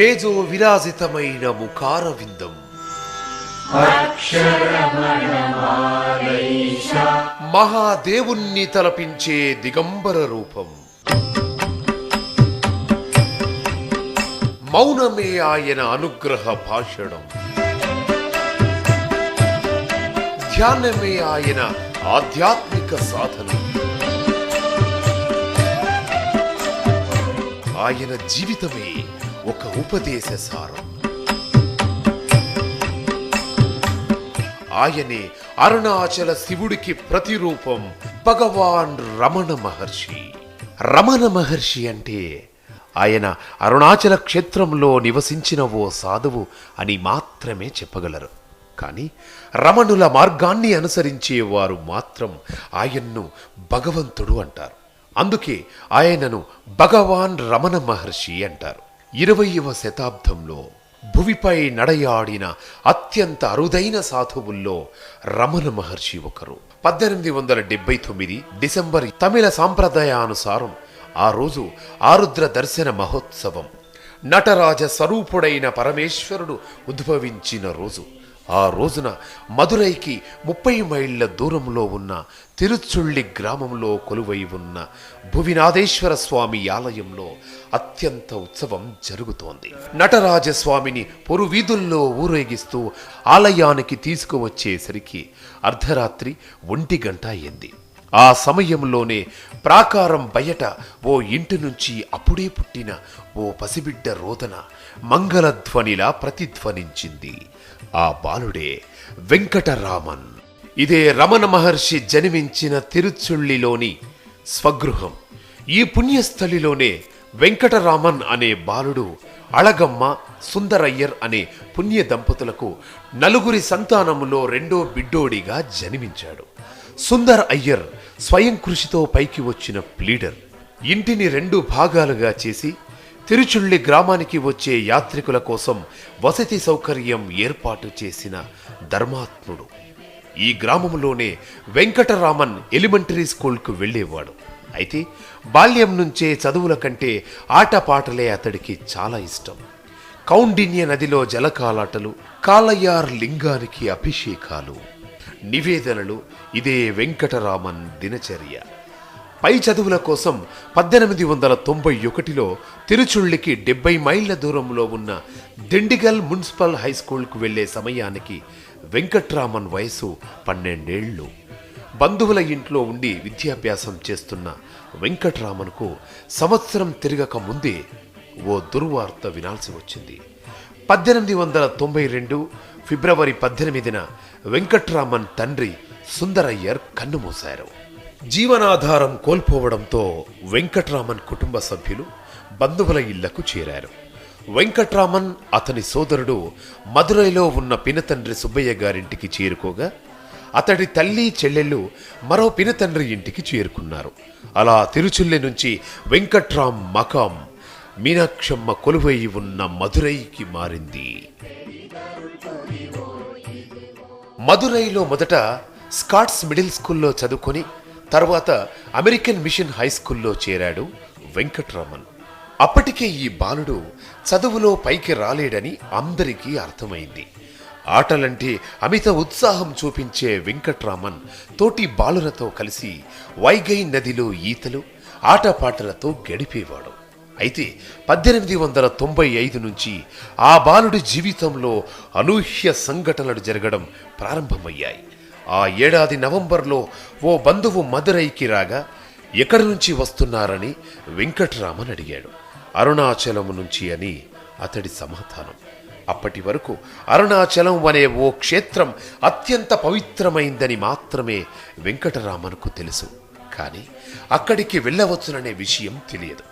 తేజో విరాజితమైన ముఖార విందం, మహాదేవుణ్ణి తలపించే దిగంబర రూపం, మౌనమే ఆయన అనుగ్రహ భాషణం, ధ్యానమే ఆయన ఆధ్యాత్మిక సాధనం. ఆయన జీవితమే ఒక ఉపదేశ సారం. ఆయనే అరుణాచల శివుడికి ప్రతిరూపం భగవాన్ రమణ మహర్షి. రమణ మహర్షి అంటే ఆయన అరుణాచల క్షేత్రంలో నివసించిన ఓ సాధువు అని మాత్రమే చెప్పగలరు. కానీ రమణుల మార్గాన్ని అనుసరించేవారు మాత్రం ఆయన్ను భగవంతుడు అంటారు. అందుకే ఆయనను భగవాన్ రమణ మహర్షి అంటారు. 20వ శతాబ్దంలో భువిపై నడయాడిన అత్యంత అరుదైన సాధువుల్లో రమణ మహర్షి ఒకరు. 1879 డిసెంబర్ తమిళ సాంప్రదాయానుసారం ఆ రోజు ఆరుద్ర దర్శన మహోత్సవం. నటరాజ స్వరూపుడైన పరమేశ్వరుడు ఉద్భవించిన రోజు. ఆ రోజున మదురైకి 30 మైళ్ళ దూరంలో ఉన్న తిరుచుళ్ళి గ్రామంలో కొలువై ఉన్న భువినాథేశ్వర స్వామి ఆలయంలో అత్యంత ఉత్సవం జరుగుతోంది. నటరాజస్వామిని పొరువీధుల్లో ఊరేగిస్తూ ఆలయానికి తీసుకువచ్చేసరికి అర్ధరాత్రి 1 గంట అయింది. ఆ సమయంలోనే ప్రాకారం బయట ఓ ఇంటి నుంచి అప్పుడే పుట్టిన ఓ పసిబిడ్డ రోదన మంగళధ్వనిలా ప్రతిధ్వనించింది. ఆ బాలుడే వెంకటరామన్. ఇదే రమణ మహర్షి జన్మించిన తిరుచుళ్ళిలోని స్వగృహం. ఈ పుణ్యస్థలిలోనే వెంకటరామన్ అనే బాలుడు అళగమ్మ, సుందరయ్యర్ అనే పుణ్య దంపతులకు 4 సంతానములో 2వ బిడ్డోడిగా జన్మించాడు. సుందర్ అయ్యర్ స్వయం కృషితో పైకి వచ్చిన ప్లీడర్. ఇంటిని 2 భాగాలుగా చేసి తిరుచుళ్ళి గ్రామానికి వచ్చే యాత్రికుల కోసం వసతి సౌకర్యం ఏర్పాటు చేసిన ధర్మాత్ముడు. ఈ గ్రామంలోనే వెంకటరామన్ ఎలిమెంటరీ స్కూల్కు వెళ్ళేవాడు. అయితే బాల్యం నుంచే చదువుల కంటే ఆటపాటలే అతడికి చాలా ఇష్టం. కౌండిన్య నదిలో జలకాలాటలు, కాలయార్ లింగానికి అభిషేకాలు, నివేదనలు ఇదే వెంకటరామన్ దినచర్య. పై చదువుల కోసం 1891లో తిరుచుళ్ళికి 70 మైళ్ళ దూరంలో ఉన్న దిండిగల్ మున్సిపల్ హైస్కూల్కు వెళ్లే సమయానికి వెంకట్రామన్ వయసు 12 ఏళ్లు. బంధువుల ఇంట్లో ఉండి విద్యాభ్యాసం చేస్తున్న వెంకట్రామన్కు సంవత్సరం తిరగక ముందే ఓ దుర్వార్త వినాల్సి వచ్చింది. 1892 ఫిబ్రవరి 18న వెంకట్రామన్ తండ్రి సుందరయ్యర్ కన్నుమూశారు. జీవనాధారం కోల్పోవడంతో వెంకట్రామన్ కుటుంబ సభ్యులు బంధువుల ఇళ్లకు చేరారు. వెంకట్రామన్ అతని సోదరుడు మదురైలో ఉన్న పినతండ్రి సుబ్బయ్య గారింటికి చేరుకోగా అతడి తల్లి చెల్లెళ్ళు మరో పినతండ్రి ఇంటికి చేరుకున్నారు. అలా తిరుచుళ్ళి నుంచి వెంకట్రామ్ మకాం మీనాక్షమ్మ కొలువై ఉన్న మదురైకి మారింది. మదురైలో మొదట స్కాట్స్ మిడిల్ స్కూల్లో చదువుకొని తర్వాత అమెరికన్ మిషన్ హై స్కూల్లో చేరాడు వెంకట్రామన్. అప్పటికే ఈ బాలుడు చదువులో పైకి రాలేడని అందరికీ అర్థమైంది. ఆటలంటే అమిత ఉత్సాహం చూపించే వెంకట్రామన్ తోటి బాలులతో కలిసి వైగై నదిలో ఈతలు, ఆటపాటలతో గడిపేవాడు. అయితే 1895 నుంచి ఆ బాలుడి జీవితంలో అనూహ్య సంఘటనలు జరగడం ప్రారంభమయ్యాయి. ఆ ఏడాది నవంబర్లో ఓ బంధువు మదురైకి రాగా ఎక్కడి నుంచి వస్తున్నారని వెంకట్రామన్ అడిగాడు. అరుణాచలం నుంచి అని అతడి సమాధానం. అప్పటి వరకు అరుణాచలం అనే ఓ క్షేత్రం అత్యంత పవిత్రమైందని మాత్రమే వెంకటరామన్కు తెలుసు. కానీ అక్కడికి వెళ్ళవచ్చుననే విషయం తెలియదు.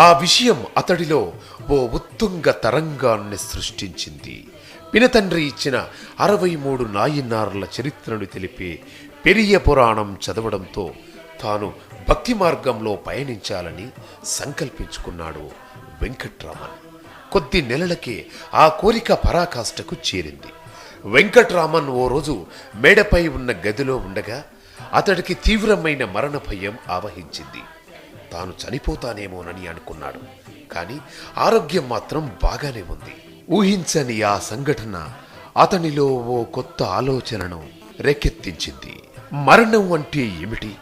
ఆ విషయం అతడిలో ఓ ఉత్తుంగ తరంగాన్ని సృష్టించింది. పినతండ్రి ఇచ్చిన 63 నాయనార్ల చరిత్రను తెలిపే పెరియ పురాణం చదవడంతో తాను భక్తి మార్గంలో పయనించాలని సంకల్పించుకున్నాడు వెంకట్రామన్. కొద్ది నెలలకే ఆ కోరిక పరాకాష్ఠకు చేరింది. వెంకట్రామన్ ఓ రోజు మేడపై ఉన్న గదిలో ఉండగా అతడికి తీవ్రమైన మరణ భయం ఆవహించింది. తాను చనిపోతానేమోనని అనుకున్నాడు. కానీ ఆరోగ్యం మాత్రం బాగానే ఉంది. ఊహించని ఆ సంఘటన అతనిలో ఓ కొత్త ఆలోచనను రేకెత్తించింది. మరణం అంటే ఏమిటి?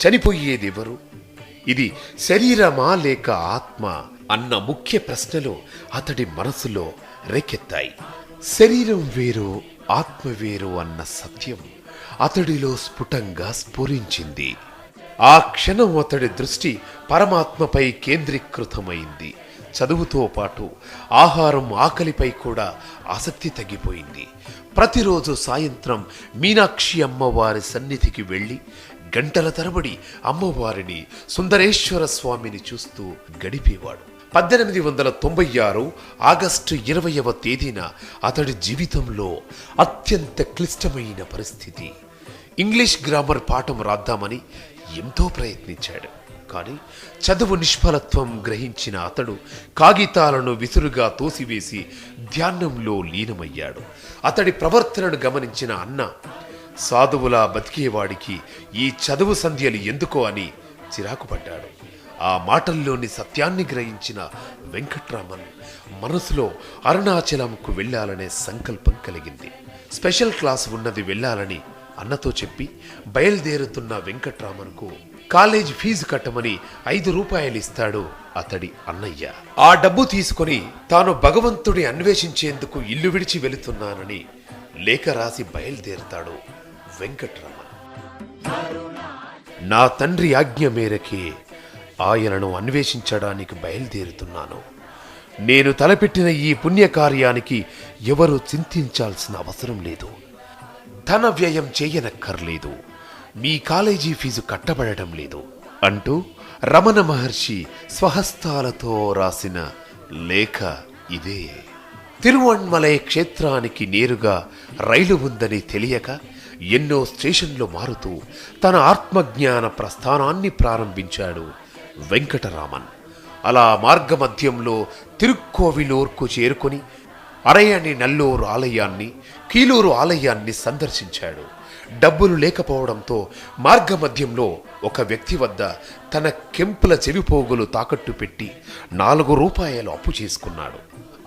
చనిపోయేదెవరు? ఇది శరీరమా లేక ఆత్మ అన్న ముఖ్య ప్రశ్నలు అతడి మనసులో రేకెత్తాయి. శరీరం వేరు, ఆత్మ వేరు అన్న సత్యం అతడిలో స్ఫుటంగా స్ఫురించింది. ఆ క్షణం అతడి దృష్టి పరమాత్మపై కేంద్రీకృతమైంది. చదువుతో పాటు ఆహారం, ఆకలిపై కూడా ఆసక్తి తగ్గిపోయింది. ప్రతిరోజు సాయంత్రం మీనాక్షి అమ్మవారి సన్నిధికి వెళ్ళి గంటల తరబడి అమ్మవారిని, సుందరేశ్వర స్వామిని చూస్తూ గడిపేవాడు. 1896 ఆగస్టు 20వ తేదీన అతడి జీవితంలో అత్యంత క్లిష్టమైన పరిస్థితి. ఇంగ్లీష్ గ్రామర్ పాఠం రాద్దామని ఎంతో ప్రయత్నించాడు. కానీ చదువు నిష్ఫలత్వం గ్రహించిన అతడు కాగితాలను విసురుగా తోసివేసి ధ్యానంలో లీనమయ్యాడు. అతడి ప్రవర్తనను గమనించిన అన్న, సాధువులా బతికేవాడికి ఈ చదువు సంధ్యలు ఎందుకో అని చిరాకు పడ్డాడు. ఆ మాటల్లోని సత్యాన్ని గ్రహించిన వెంకట్రామన్ మనసులో అరుణాచలంకు వెళ్లాలనే సంకల్పం కలిగింది. స్పెషల్ క్లాస్ ఉన్నది వెళ్లాలని అన్నతో చెప్పి బయలుదేరుతున్న వెంకట్రామన్కు కాలేజ్ ఫీజు కట్టమని 5 రూపాయలు ఇస్తాడు అతడి అన్నయ్య. ఆ డబ్బు తీసుకొని తాను భగవంతుడి అన్వేషించేందుకు ఇల్లు విడిచి వెళుతున్నానని లేఖ రాసి బయలుదేరుతాడు వెంకట్రామన్. నా తండ్రి ఆజ్ఞ మేరకే ఆయనను అన్వేషించడానికి బయలుదేరుతున్నాను. నేను తలపెట్టిన ఈ పుణ్యకార్యానికి ఎవరూ చింతించాల్సిన అవసరం లేదు. ధన వ్యయం చేయనక్కర్లేదు. మీ కాలేజీ ఫీజు కట్టబడటం లేదు అంటూ రమణ మహర్షి స్వహస్తాలతో రాసిన లేఖ ఇదే. తిరువణ్మలై క్షేత్రానికి నేరుగా రైలు ఉందని తెలియక ఎన్నో స్టేషన్లు మారుతూ తన ఆత్మజ్ఞాన ప్రస్థానాన్ని ప్రారంభించాడు వెంకటరామన్. అలా మార్గమధ్యంలో తిరుక్కోవిలూర్కు చేరుకొని అరయని నల్లూరు ఆలయాన్ని, కీలూరు ఆలయాన్ని సందర్శించాడు. డబ్బులు లేకపోవడంతో మార్గమధ్యంలో ఒక వ్యక్తి వద్ద తన కెంపుల చెవిపోగులు తాకట్టు పెట్టి 4 రూపాయలు అప్పు చేసుకున్నాడు.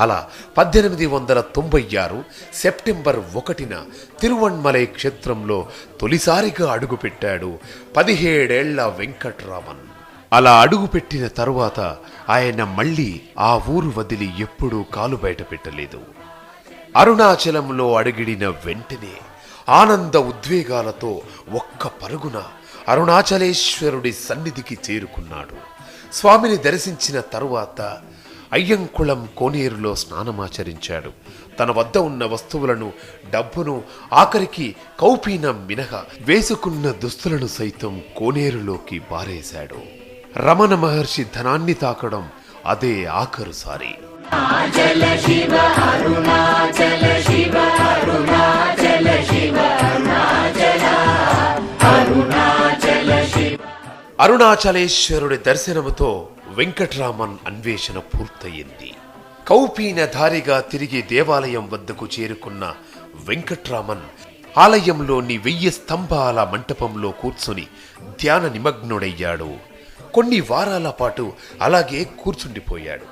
అలా 1896 సెప్టెంబర్ 1న తిరువణ్మలై క్షేత్రంలో తొలిసారిగా అడుగుపెట్టాడు 17 ఏళ్ల వెంకట్రామన్. అలా అడుగుపెట్టిన తరువాత ఆయన మళ్ళీ ఆ ఊరు వదిలి ఎప్పుడూ కాలు బయట పెట్టలేదు. అరుణాచలంలో అడుగిడిన వెంటనే ఆనంద ఉద్వేగాలతో ఒక్క పరుగున అరుణాచలేశ్వరుడి సన్నిధికి చేరుకున్నాడు. స్వామిని దర్శించిన తరువాత అయ్యంకుళం కోనేరులో స్నానమాచరించాడు. తన వద్ద ఉన్న వస్తువులను, డబ్బును, ఆఖరికి కౌపీనం మినహా వేసుకున్న దుస్తులను సైతం కోనేరులోకి బారేశాడు. రమణ మహర్షి ధనాన్ని తాకడం అదే ఆఖరుసారి. అరుణాచలేశ్వరుడి దర్శనముతో వెంకట్రామన్ అన్వేషణ పూర్తయింది. కౌపీనధారిగా తిరిగి దేవాలయం వద్దకు చేరుకున్న వెంకట్రామన్ ఆలయంలోని 1000 స్తంభాల మంటపంలో కూర్చుని ధ్యాన నిమగ్నుడయ్యాడు. కొన్ని వారాల పాటు అలాగే కూర్చుండిపోయాడు.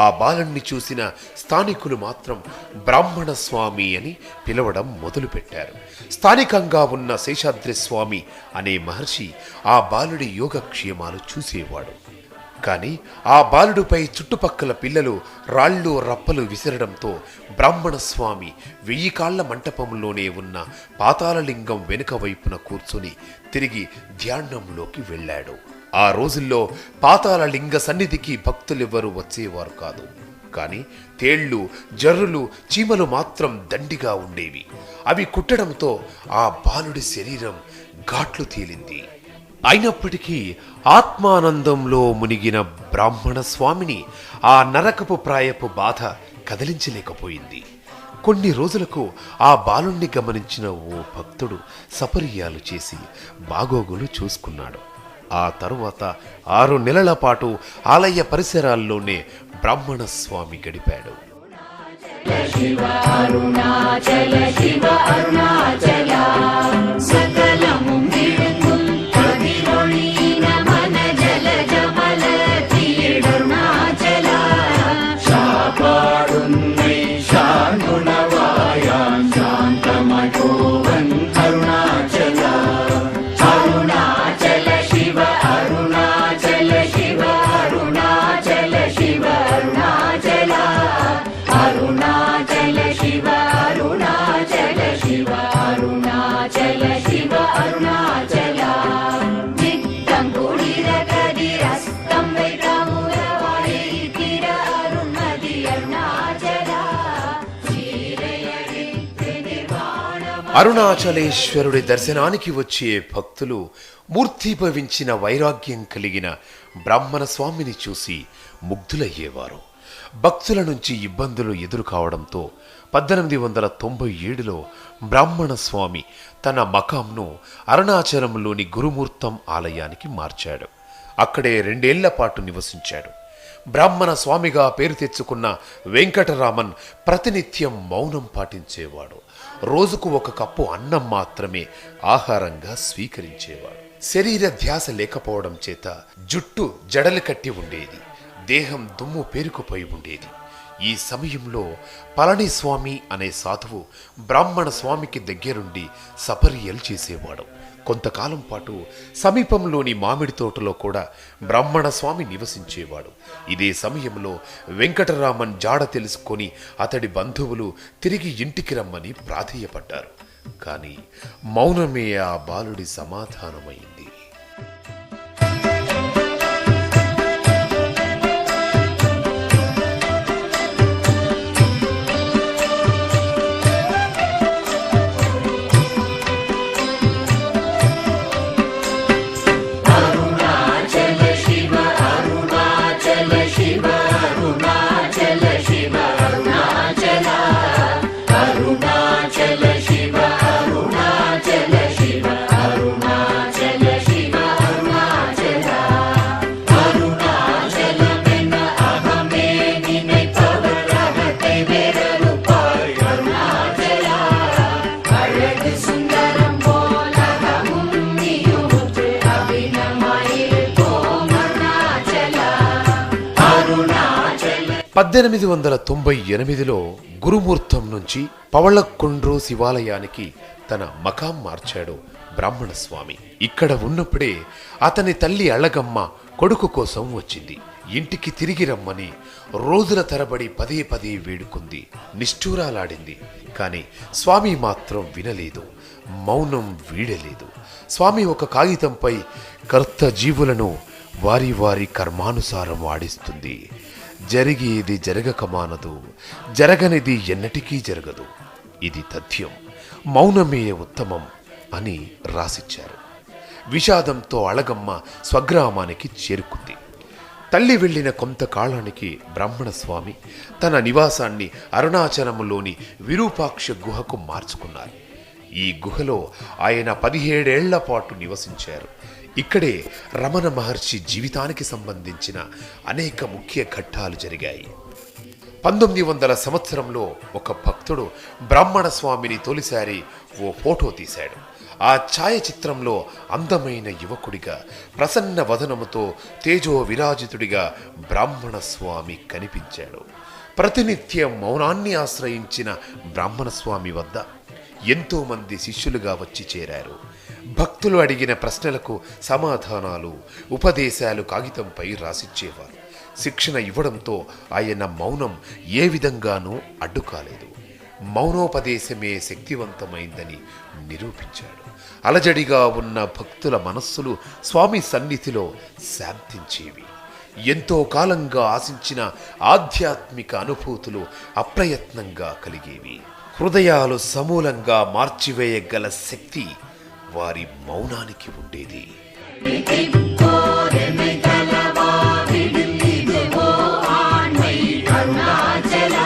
ఆ బాలుణ్ణి చూసిన స్థానికులు మాత్రం బ్రాహ్మణ స్వామి అని పిలవడం మొదలుపెట్టారు. స్థానికంగా ఉన్న శేషాద్రి స్వామి అనే మహర్షి ఆ బాలుడి యోగక్షేమాలు చూసేవాడు. కానీ ఆ బాలుడిపై చుట్టుపక్కల పిల్లలు రాళ్ళు, రప్పలు విసిరడంతో బ్రాహ్మణ స్వామి 1000 కాళ్ల మంటపంలోనే ఉన్న పాతాళలింగం వెనుక వైపున కూర్చుని తిరిగి ధ్యానంలోకి వెళ్ళాడు. ఆ రోజుల్లో పాతాళ లింగ సన్నిధికి భక్తులెవ్వరూ వచ్చేవారు కాదు. కానీ తేళ్లు, జర్రులు, చీమలు మాత్రం దండిగా ఉండేవి. అవి కుట్టడంతో ఆ బాలుడి శరీరం ఘాట్లు తేలింది. అయినప్పటికీ ఆత్మానందంలో మునిగిన బ్రాహ్మణ స్వామిని ఆ నరకపు ప్రాయపు బాధ కదిలించలేకపోయింది. కొన్ని రోజులకు ఆ బాలుణ్ణి గమనించిన ఓ భక్తుడు సపర్యాలు చేసి బాగోగులు చూసుకున్నాడు. ఆ తరువాత 6 నెలల పాటు ఆలయ పరిసరాల్లోనే బ్రాహ్మణ స్వామి గడిపాడు. జల అరుణాచలేశ్వరుడి దర్శనానికి వచ్చే భక్తులు మూర్తీభవించిన వైరాగ్యం కలిగిన బ్రాహ్మణ స్వామిని చూసి ముగ్ధులయ్యేవారు. భక్తుల నుంచి ఇబ్బందులు ఎదురు కావడంతో 1897లో బ్రాహ్మణ స్వామి తన మకాంను అరుణాచలంలోని గురుమూర్తం ఆలయానికి మార్చాడు. అక్కడే 2 ఏళ్ల పాటు నివసించాడు. బ్రాహ్మణ స్వామిగా పేరు తెచ్చుకున్న వెంకటరామన్ ప్రతినిత్యం మౌనం పాటించేవాడు. రోజుకు 1 కప్పు అన్నం మాత్రమే ఆహారంగా స్వీకరించేవాడు. శరీర ధ్యాస లేకపోవడం చేత జుట్టు జడలు కట్టి ఉండేది. దేహం దుమ్ము పేరుకుపోయి ఉండేది. ఈ సమయంలో పళనిస్వామి అనే సాధువు బ్రాహ్మణ స్వామికి దగ్గరుండి సపర్యలు చేసేవాడు. కొంతకాలం పాటు సమీపంలోని మామిడి తోటలో కూడా బ్రాహ్మణ స్వామి నివసించేవాడు. ఇదే సమయంలో వెంకటరామన్ జాడ తెలుసుకొని అతడి బంధువులు తిరిగి ఇంటికి రమ్మని ప్రాధేయపడ్డారు. కానీ మౌనమే ఆ బాలుడి సమాధానమైంది. పద్దెనిమిది 1898లో గురుమూర్తం నుంచి పవళకుండ్రు శివాలయానికి తన మకాం మార్చాడు బ్రాహ్మణ స్వామి. ఇక్కడ ఉన్నప్పుడే అతని తల్లి అళగమ్మ కొడుకు కోసం వచ్చింది. ఇంటికి తిరిగి రమ్మని రోజుల తరబడి పదే వేడుకుంది, నిష్ఠూరాలాడింది. కాని స్వామి మాత్రం వినలేదు, మౌనం వీడలేదు. స్వామి ఒక కాగితంపై కర్త జీవులను వారి వారి కర్మానుసారం ఆడిస్తుంది. జరిగేది జరగక మానదు, జరగనిది ఎన్నటికీ జరగదు. ఇది తథ్యం, మౌనమే ఉత్తమం అని రాసిచ్చారు. విషాదంతో అళగమ్మ స్వగ్రామానికి చేరుకుంది. తల్లి వెళ్లిన కొంతకాలానికి బ్రాహ్మణ స్వామి తన నివాసాన్ని అరుణాచలంలోని విరూపాక్ష గుహకు మార్చుకున్నారు. ఈ గుహలో ఆయన 17 ఏళ్ల పాటు నివసించారు. ఇక్కడే రమణ మహర్షి జీవితానికి సంబంధించిన అనేక ముఖ్య ఘట్టాలు జరిగాయి. 1900 సంవత్సరంలో ఒక భక్తుడు బ్రాహ్మణ స్వామిని తొలిసారి ఓ ఫోటో తీశాడు. ఆ ఛాయాచిత్రంలో అందమైన యువకుడిగా ప్రసన్న వదనముతో తేజో విరాజితుడిగా బ్రాహ్మణ స్వామి కనిపించాడు. ప్రతినిత్యం మౌనాన్ని ఆశ్రయించిన బ్రాహ్మణ స్వామి వద్ద ఎంతో మంది శిష్యులుగా వచ్చి చేరారు. భక్తులు అడిగిన ప్రశ్నలకు సమాధానాలు, ఉపదేశాలు కాగితంపై రాసిచ్చేవారు. శిక్షణ ఇవ్వడంతో ఆయన మౌనం ఏ విధంగానూ అడ్డు కాలేదు. మౌనోపదేశమే శక్తివంతమైందని నిరూపించాడు. అలజడిగా ఉన్న భక్తుల మనస్సులు స్వామి సన్నిధిలో శాంతించేవి. ఎంతో కాలంగా ఆశించిన ఆధ్యాత్మిక అనుభూతులు అప్రయత్నంగా కలిగేవి. హృదయాలు సమూలంగా మార్చివేయగల శక్తి వారి మౌనానికి ఉండేది. అరుణాచల